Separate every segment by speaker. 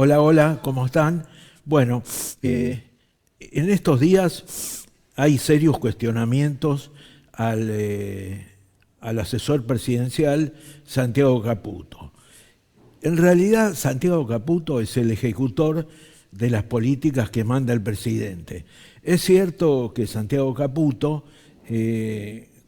Speaker 1: Hola, hola, ¿cómo están? Bueno, en estos días hay serios cuestionamientos al, al asesor presidencial Santiago Caputo. En realidad, Santiago Caputo es el ejecutor de las políticas que manda el presidente. Es cierto que Santiago Caputo,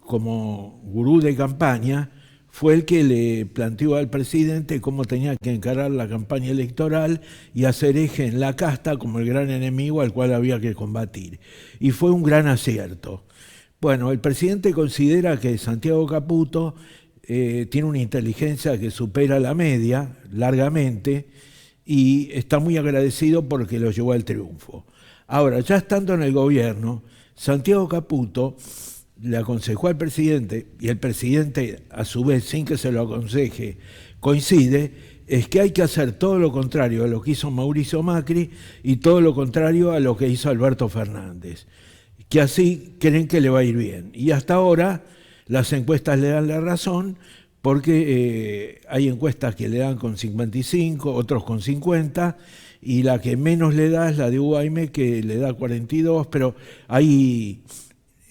Speaker 1: como gurú de campaña, fue el que le planteó al presidente cómo tenía que encarar la campaña electoral y hacer eje en la casta como el gran enemigo al cual había que combatir. Y fue un gran acierto. Bueno, el presidente considera que Santiago Caputo tiene una inteligencia que supera la media largamente y está muy agradecido porque lo llevó al triunfo. Ahora, ya estando en el gobierno, Santiago Caputo le aconsejó al presidente, y el presidente, a su vez, sin que se lo aconseje, coincide, es que hay que hacer todo lo contrario a lo que hizo Mauricio Macri y todo lo contrario a lo que hizo Alberto Fernández, que así creen que le va a ir bien. Y hasta ahora las encuestas le dan la razón, porque hay encuestas que le dan con 55, otros con 50, y la que menos le da es la de UAM, que le da 42, pero hay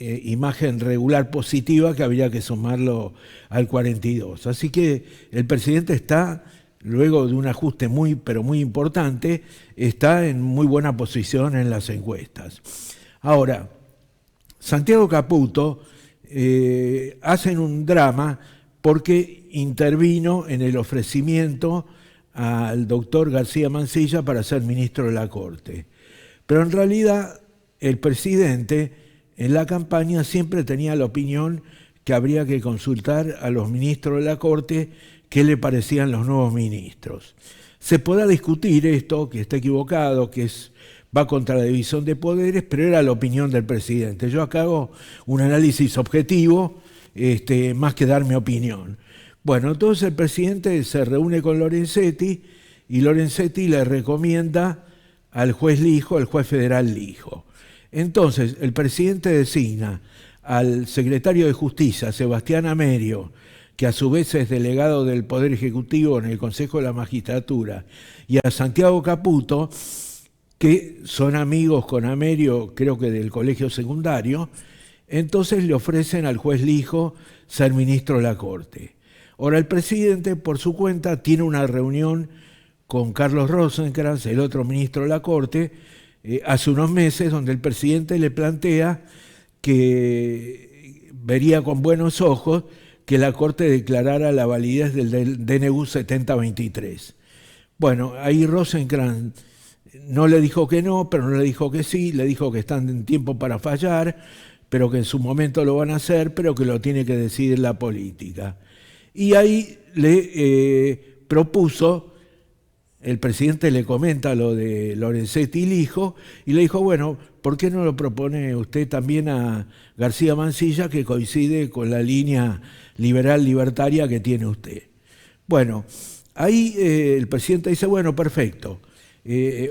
Speaker 1: imagen regular positiva que habría que sumarlo al 42. Así que el presidente está, luego de un ajuste muy, pero muy importante, está en muy buena posición en las encuestas. Ahora, Santiago Caputo hacen un drama porque intervino en el ofrecimiento al doctor García Mansilla para ser ministro de la Corte. Pero en realidad el presidente en la campaña siempre tenía la opinión que habría que consultar a los ministros de la Corte qué le parecían los nuevos ministros. Se podrá discutir esto, que está equivocado, que va contra la división de poderes, pero era la opinión del presidente. Yo acá hago un análisis objetivo, más que dar mi opinión. Bueno, entonces el presidente se reúne con Lorenzetti y Lorenzetti le recomienda al juez Lijo, al juez federal Lijo. Entonces el presidente designa al secretario de Justicia, Sebastián Amerio, que a su vez es delegado del Poder Ejecutivo en el Consejo de la Magistratura, y a Santiago Caputo, que son amigos con Amerio, creo que del colegio secundario. Entonces le ofrecen al juez Lijo ser ministro de la Corte. Ahora el presidente, por su cuenta, tiene una reunión con Carlos Rosenkrantz, el otro ministro de la Corte, hace unos meses, donde el presidente le plantea que vería con buenos ojos que la Corte declarara la validez del DNU 7023. Bueno, ahí Rosenkrantz no le dijo que no, pero no le dijo que sí, le dijo que están en tiempo para fallar, pero que en su momento lo van a hacer, pero que lo tiene que decidir la política. Y ahí le propuso, el presidente le comenta lo de Lorenzetti y Lijo, y le dijo, bueno, ¿por qué no lo propone usted también a García Mansilla, que coincide con la línea liberal libertaria que tiene usted? Bueno, ahí el presidente dice, bueno, perfecto.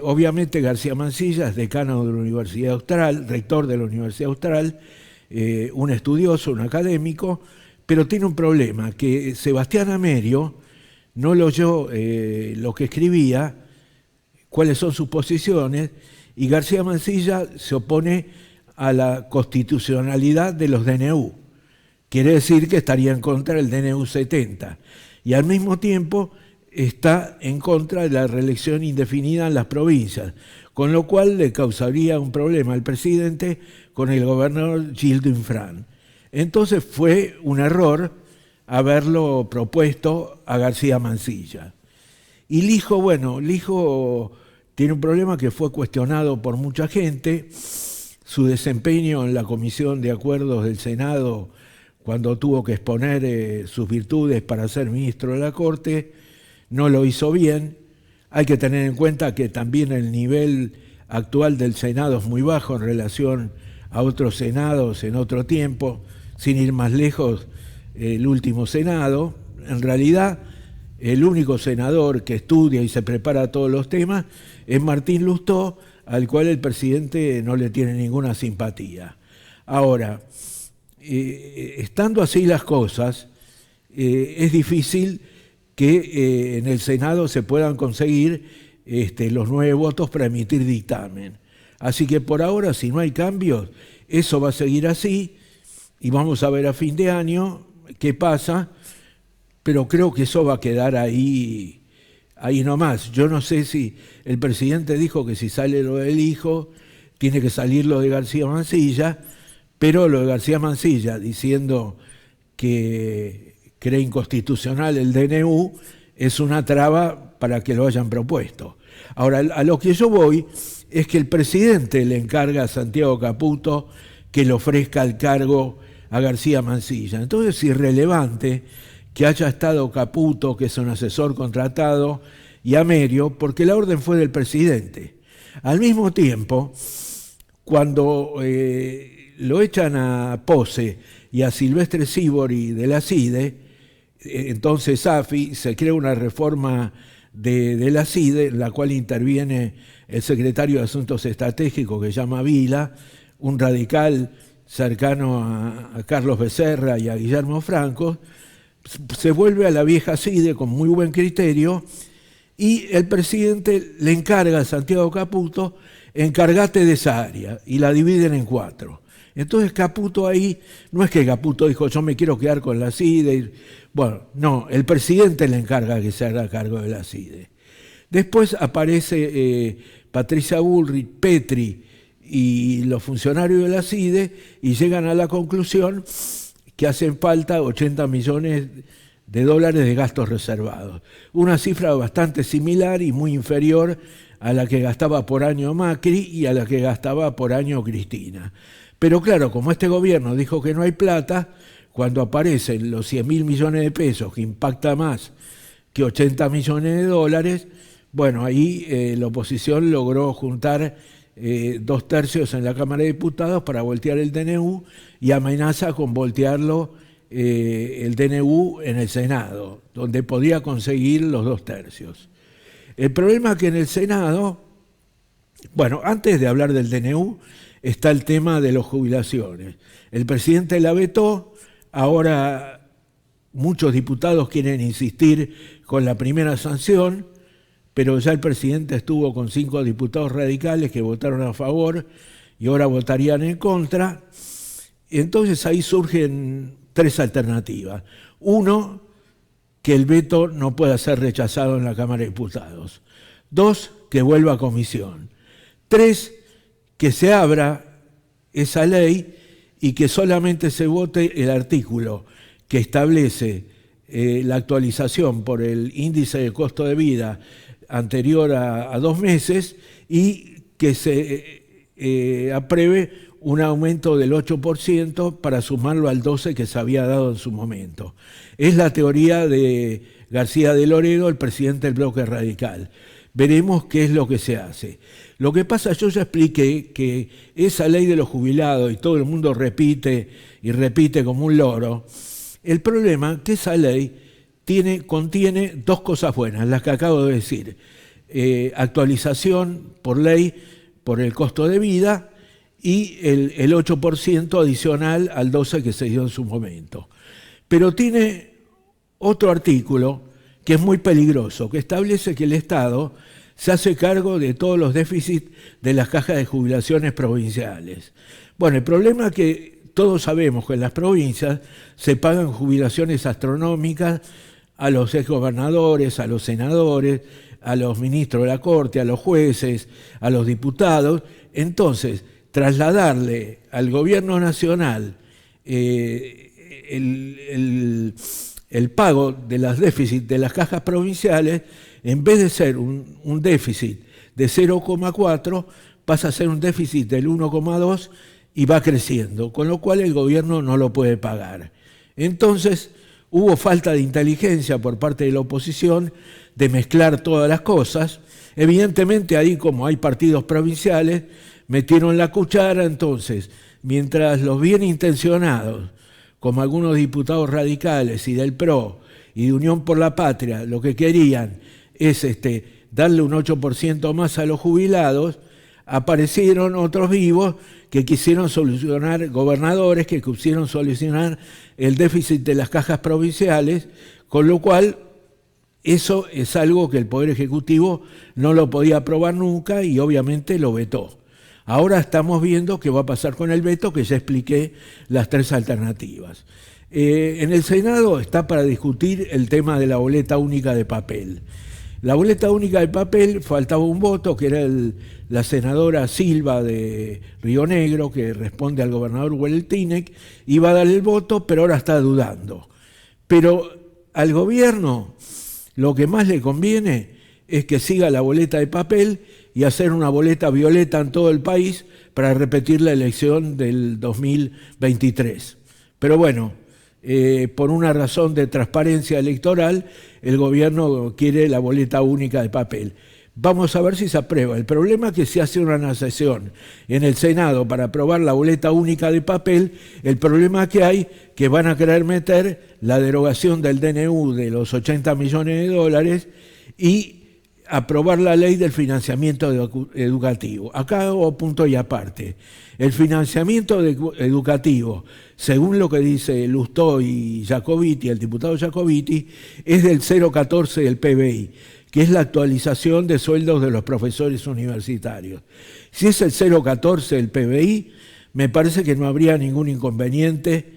Speaker 1: Obviamente García Mansilla es decano de la Universidad Austral, rector de la Universidad Austral, un estudioso, un académico, pero tiene un problema, que Sebastián Amerio no leyó lo que escribía, cuáles son sus posiciones, y García Mansilla se opone a la constitucionalidad de los DNU. Quiere decir que estaría en contra del DNU 70. Y al mismo tiempo está en contra de la reelección indefinida en las provincias, con lo cual le causaría un problema al presidente con el gobernador Gildo Infran. Entonces fue un error haberlo propuesto a García Mansilla. Y Lijo, bueno, Lijo tiene un problema que fue cuestionado por mucha gente, su desempeño en la Comisión de Acuerdos del Senado cuando tuvo que exponer sus virtudes para ser ministro de la Corte, no lo hizo bien. Hay que tener en cuenta que también el nivel actual del Senado es muy bajo en relación a otros senados en otro tiempo. Sin ir más lejos, el último Senado, en realidad el único senador que estudia y se prepara todos los temas es Martín Lustó, al cual el presidente no le tiene ninguna simpatía. Ahora, estando así las cosas, es difícil que en el Senado se puedan conseguir los 9 votos para emitir dictamen. Así que por ahora, si no hay cambios, eso va a seguir así y vamos a ver a fin de año qué pasa, pero creo que eso va a quedar ahí nomás. Yo no sé si el presidente dijo que si sale lo del hijo, tiene que salir lo de García Mansilla, pero lo de García Mansilla diciendo que cree inconstitucional el DNU es una traba para que lo hayan propuesto. Ahora, a lo que yo voy es que el presidente le encarga a Santiago Caputo que le ofrezca el cargo a García Mansilla. Entonces es irrelevante que haya estado Caputo, que es un asesor contratado, y Amerio, porque la orden fue del presidente. Al mismo tiempo, cuando lo echan a Pose y a Silvestre Sívori de la CIDE, entonces AFI, se crea una reforma de la CIDE, en la cual interviene el secretario de Asuntos Estratégicos, que se llama Vila, un radical cercano a Carlos Becerra y a Guillermo Franco. Se vuelve a la vieja CIDE con muy buen criterio y el presidente le encarga a Santiago Caputo: encargate de esa área, y la dividen en 4. Entonces Caputo ahí, no es que Caputo dijo yo me quiero quedar con la CIDE, bueno, no, el presidente le encarga que se haga cargo de la CIDE. Después aparece Patricia Bullrich, Petri y los funcionarios de la CIDE y llegan a la conclusión que hacen falta 80 millones de dólares de gastos reservados. Una cifra bastante similar y muy inferior a la que gastaba por año Macri y a la que gastaba por año Cristina. Pero claro, como este gobierno dijo que no hay plata, cuando aparecen los 100.000 millones de pesos, que impacta más que 80 millones de dólares, bueno, ahí la oposición logró juntar 2/3 en la Cámara de Diputados para voltear el DNU y amenaza con voltearlo el DNU en el Senado, donde podía conseguir los 2/3. El problema es que en el Senado, bueno, antes de hablar del DNU, está el tema de las jubilaciones. El presidente la vetó, ahora muchos diputados quieren insistir con la primera sanción, pero ya el presidente estuvo con 5 diputados radicales que votaron a favor y ahora votarían en contra. Entonces ahí surgen 3 alternativas. 1, que el veto no pueda ser rechazado en la Cámara de Diputados. 2, que vuelva a comisión. 3, que se abra esa ley y que solamente se vote el artículo que establece la actualización por el índice de costo de vida anterior a 2 meses y que se apruebe un aumento del 8% para sumarlo al 12% que se había dado en su momento. Es la teoría de García de Loredo, el presidente del Bloque Radical. Veremos qué es lo que se hace. Lo que pasa, yo ya expliqué que esa ley de los jubilados, y todo el mundo repite y repite como un loro, el problema es que esa ley contiene 2 cosas buenas, las que acabo de decir. Actualización por ley por el costo de vida y el 8% adicional al 12% que se dio en su momento. Pero tiene otro artículo que es muy peligroso, que establece que el Estado se hace cargo de todos los déficits de las cajas de jubilaciones provinciales. Bueno, el problema es que todos sabemos que en las provincias se pagan jubilaciones astronómicas a los exgobernadores, a los senadores, a los ministros de la Corte, a los jueces, a los diputados. Entonces, trasladarle al gobierno nacional el pago de los déficits de las cajas provinciales, en vez de ser un déficit de 0,4, pasa a ser un déficit del 1,2 y va creciendo, con lo cual el gobierno no lo puede pagar. Entonces, hubo falta de inteligencia por parte de la oposición de mezclar todas las cosas. Evidentemente ahí, como hay partidos provinciales, metieron la cuchara. Entonces, mientras los bien intencionados, como algunos diputados radicales y del PRO y de Unión por la Patria, lo que querían es darle un 8% más a los jubilados, aparecieron otros vivos que quisieron solucionar, gobernadores que quisieron solucionar el déficit de las cajas provinciales, con lo cual Eso es algo que el Poder Ejecutivo no lo podía aprobar nunca y obviamente lo vetó. Ahora estamos viendo qué va a pasar con el veto, que ya expliqué las 3 alternativas. En el Senado está para discutir el tema de la boleta única de papel. La boleta única de papel, faltaba un voto, que era la senadora Silva de Río Negro, que responde al gobernador Hueltinec, iba a dar el voto, pero ahora está dudando. Pero al gobierno lo que más le conviene es que siga la boleta de papel y hacer una boleta violeta en todo el país para repetir la elección del 2023. Pero bueno, por una razón de transparencia electoral, el gobierno quiere la boleta única de papel. Vamos a ver si se aprueba. El problema es que si hace una sesión en el Senado para aprobar la boleta única de papel, el problema que hay que van a querer meter la derogación del DNU de los 80 millones de dólares y aprobar la ley del financiamiento educativo. Acá hago punto y aparte. El financiamiento educativo, según lo que dice Lustó y Jacobiti, el diputado Jacobiti, es del 0,14 del PBI, que es la actualización de sueldos de los profesores universitarios. Si es el 0,14 del PBI, me parece que no habría ningún inconveniente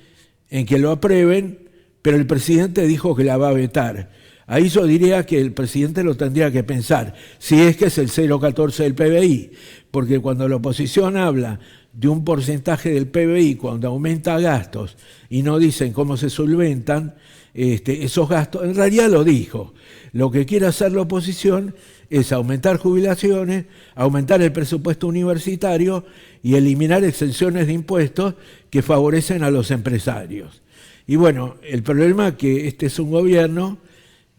Speaker 1: en que lo aprueben, pero el presidente dijo que la va a vetar. Ahí yo diría que el presidente lo tendría que pensar, si es que es el 0,14 del PBI, porque cuando la oposición habla de un porcentaje del PBI, cuando aumenta gastos y no dicen cómo se solventan esos gastos, en realidad lo dijo. Lo que quiere hacer la oposición es aumentar jubilaciones, aumentar el presupuesto universitario y eliminar exenciones de impuestos que favorecen a los empresarios. Y bueno, el problema es que este es un gobierno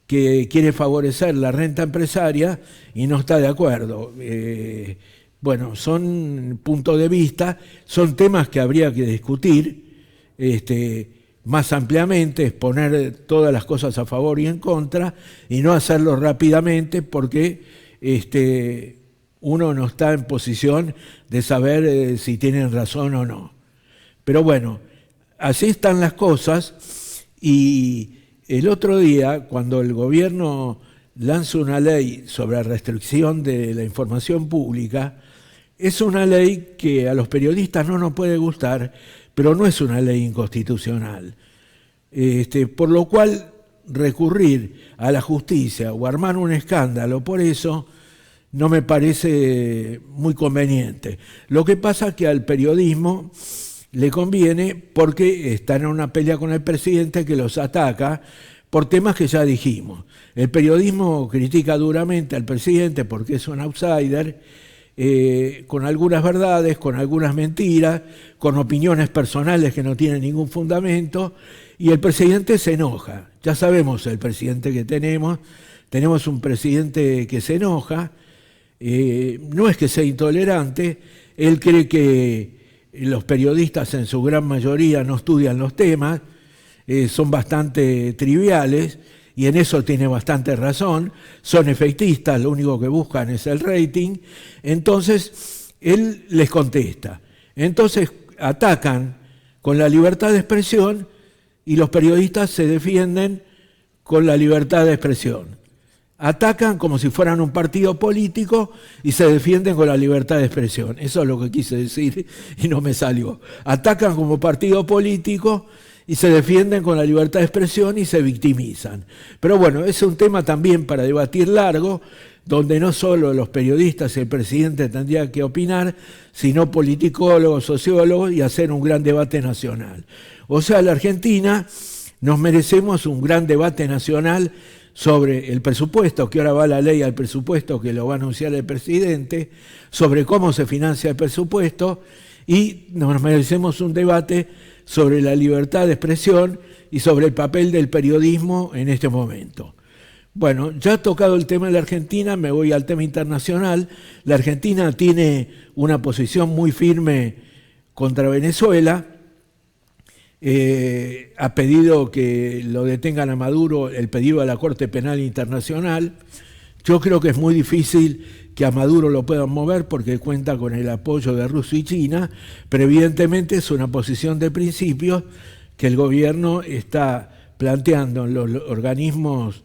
Speaker 1: que quiere favorecer la renta empresaria y no está de acuerdo. Bueno, son puntos de vista, son temas que habría que discutir más ampliamente, exponer todas las cosas a favor y en contra, y no hacerlo rápidamente porque uno no está en posición de saber si tienen razón o no. Pero bueno, así están las cosas, y el otro día, cuando el gobierno lanza una ley sobre restricción de la información pública, es una ley que a los periodistas no nos puede gustar, pero no es una ley inconstitucional. Por lo cual, recurrir a la justicia o armar un escándalo por eso no me parece muy conveniente. Lo que pasa es que al periodismo le conviene porque están en una pelea con el presidente que los ataca por temas que ya dijimos. El periodismo critica duramente al presidente porque es un outsider, con algunas verdades, con algunas mentiras, con opiniones personales que no tienen ningún fundamento, y el presidente se enoja. Ya sabemos el presidente que tenemos un presidente que se enoja, no es que sea intolerante, él cree que los periodistas en su gran mayoría no estudian los temas, son bastante triviales, y en eso tiene bastante razón, son efectistas, lo único que buscan es el rating. Entonces él les contesta, entonces atacan con la libertad de expresión y los periodistas se defienden con la libertad de expresión. Atacan como si fueran un partido político y se defienden con la libertad de expresión. Eso es lo que quise decir y no me salió. Atacan como partido político y se defienden con la libertad de expresión y se victimizan. Pero bueno, es un tema también para debatir largo, donde no solo los periodistas y el presidente tendrían que opinar, sino politicólogos, sociólogos, y hacer un gran debate nacional. O sea, la Argentina nos merecemos un gran debate nacional sobre el presupuesto, que ahora va la ley al presupuesto que lo va a anunciar el presidente, sobre cómo se financia el presupuesto, y nos merecemos un debate sobre la libertad de expresión y sobre el papel del periodismo en este momento. Bueno, ya tocado el tema de la Argentina, me voy al tema internacional. La Argentina tiene una posición muy firme contra Venezuela. Ha pedido que lo detengan a Maduro, el pedido a la Corte Penal Internacional. Yo creo que es muy difícil que a Maduro lo puedan mover porque cuenta con el apoyo de Rusia y China, pero evidentemente es una posición de principios que el gobierno está planteando en los organismos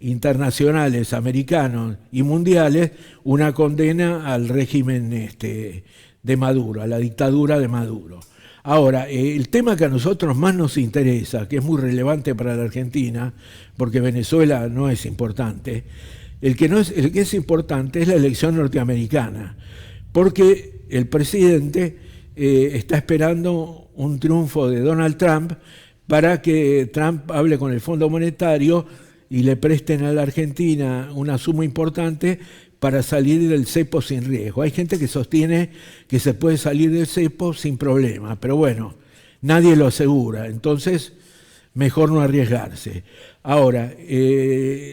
Speaker 1: internacionales, americanos y mundiales, una condena al régimen de Maduro, a la dictadura de Maduro. Ahora, el tema que a nosotros más nos interesa, que es muy relevante para la Argentina, porque Venezuela no es importante, el que es importante es la elección norteamericana, porque el presidente está esperando un triunfo de Donald Trump para que Trump hable con el Fondo Monetario y le presten a la Argentina una suma importante para salir del cepo sin riesgo. Hay gente que sostiene que se puede salir del cepo sin problema, pero bueno, nadie lo asegura, entonces mejor no arriesgarse. Ahora,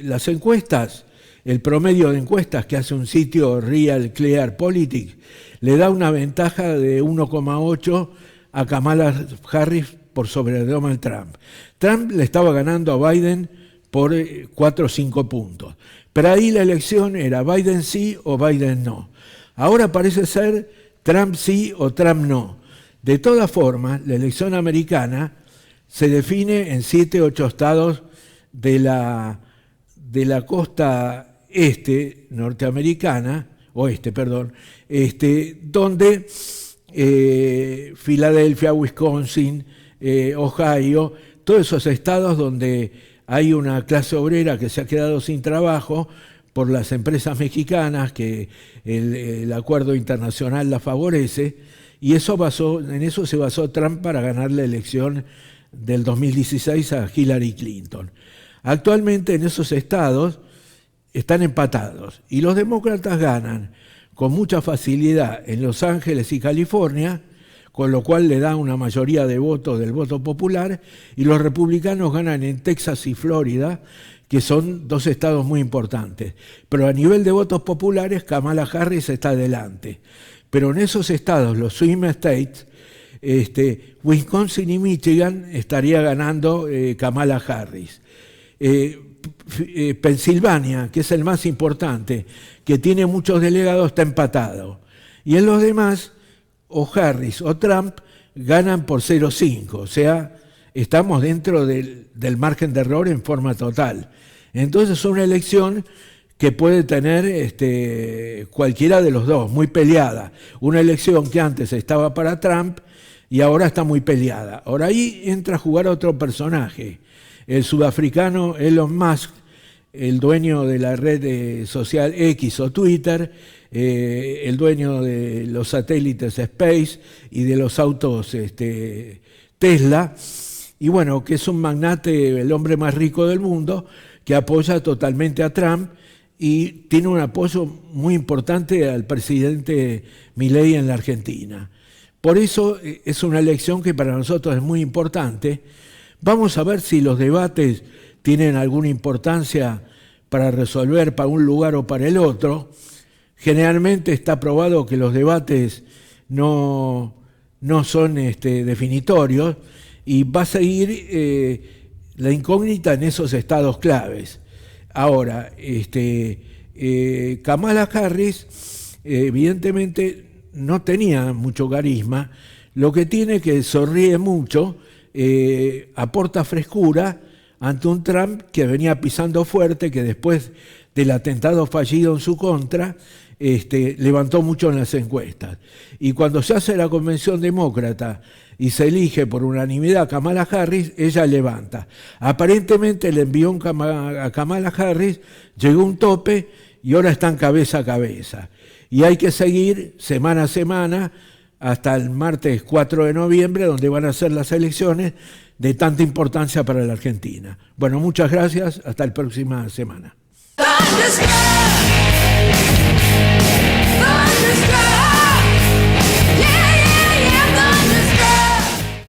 Speaker 1: las encuestas, el promedio de encuestas que hace un sitio Real Clear Politics, le da una ventaja de 1,8 a Kamala Harris por sobre Donald Trump. Trump le estaba ganando a Biden por 4 o 5 puntos. Pero ahí la elección era Biden sí o Biden no. Ahora parece ser Trump sí o Trump no. De todas formas, la elección americana se define en 7 o 8 estados de la costa norteamericana, donde Filadelfia, Wisconsin, Ohio, todos esos estados donde hay una clase obrera que se ha quedado sin trabajo por las empresas mexicanas, que el acuerdo internacional la favorece, y en eso se basó Trump para ganar la elección del 2016 a Hillary Clinton. Actualmente en esos estados están empatados, y los demócratas ganan con mucha facilidad en Los Ángeles y California, con lo cual le da una mayoría de votos del voto popular, y los republicanos ganan en Texas y Florida, que son 2 estados muy importantes. Pero a nivel de votos populares, Kamala Harris está adelante. Pero en esos estados, los swing states, Wisconsin y Michigan estaría ganando Kamala Harris. Pensilvania, que es el más importante, que tiene muchos delegados, está empatado. Y en los demás, o Harris o Trump ganan por 0,5, o sea, estamos dentro del margen de error en forma total. Entonces es una elección que puede tener cualquiera de los dos, muy peleada. Una elección que antes estaba para Trump y ahora está muy peleada. Ahora ahí entra a jugar otro personaje, el sudafricano Elon Musk, el dueño de la red social X o Twitter, el dueño de los satélites Space y de los autos Tesla, y bueno, que es un magnate, el hombre más rico del mundo, que apoya totalmente a Trump y tiene un apoyo muy importante al presidente Milei en la Argentina. Por eso es una elección que para nosotros es muy importante. Vamos a ver si los debates tienen alguna importancia para resolver para un lugar o para el otro. Generalmente está probado que los debates no son definitorios, y va a seguir la incógnita en esos estados claves. Ahora, Kamala Harris evidentemente no tenía mucho carisma, lo que tiene que sonríe mucho, aporta frescura ante un Trump que venía pisando fuerte, que después del atentado fallido en su contra, levantó mucho en las encuestas. Y cuando se hace la convención demócrata y se elige por unanimidad a Kamala Harris, ella levanta. Aparentemente el envión a Kamala Harris llegó a un tope y ahora están cabeza a cabeza. Y hay que seguir semana a semana hasta el martes 4 de noviembre, donde van a ser las elecciones de tanta importancia para la Argentina. Bueno, muchas gracias, hasta la próxima semana.